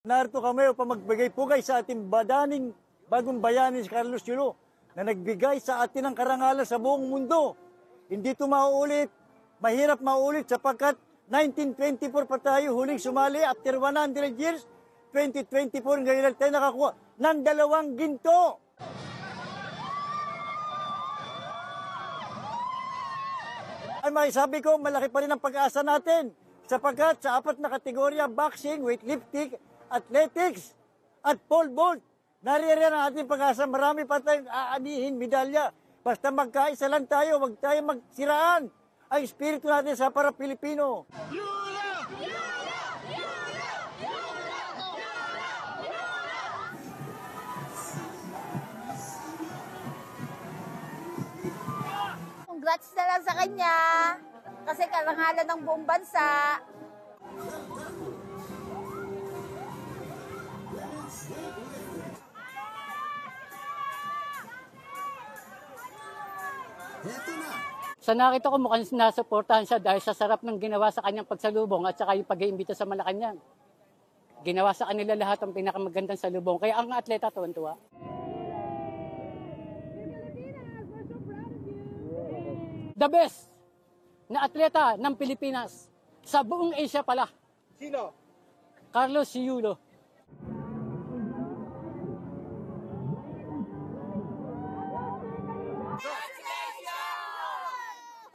Narito kami upang magbigay-pugay sa ating bagong bayani si Carlos Yulo na nagbigay sa atin ng karangalan sa buong mundo. Hindi ito mauulit, mahirap mauulit sapagkat 1924 pa tayo huling sumali after 100 years. 2024 ngayon tayo nakakuha ng 2 ginto. Ay may sabi ko, malaki pa rin ang pag-asa natin sapagkat sa 4 na kategorya, boxing, weightlifting, athletics, at pole vault, naririyan ang ating pag-asa. Marami pa tayong aanihin, medalya. Basta magkaisa lang tayo, huwag tayo magsiraan ang espiritu natin sa para Pilipino. Congrats na lang sa kanya kasi karangalan ng buong bansa. Sa nakita ko mukhang nasuportahan siya dahil sa sarap ng ginawa sa kanyang pagsalubong at saka yung pag-iimbita sa Malacanang. Ginawa sa kanila lahat ang pinakamagandang salubong. Kaya ang atleta tuwan-tuwa. The best na atleta ng Pilipinas sa buong Asia pala. Sino? Carlos Yulo.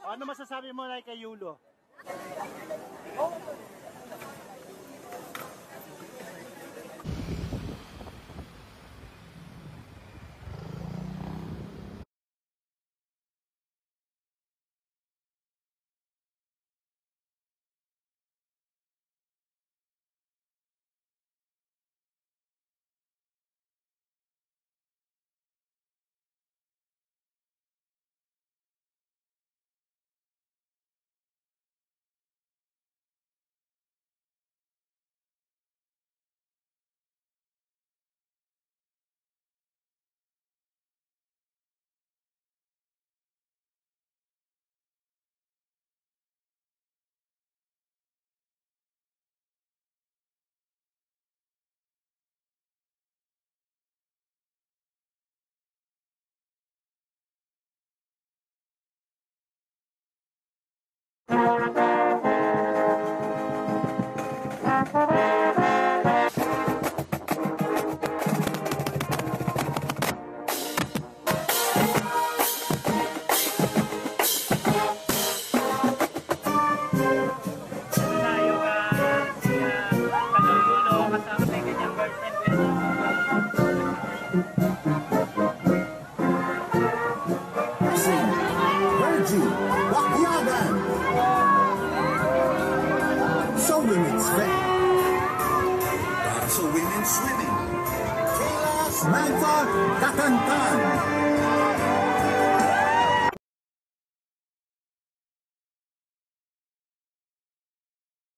Ano masasabi mo na kay Yulo? Sa women's fair. Para sa women's swimming, Kayla Samantha Katantan.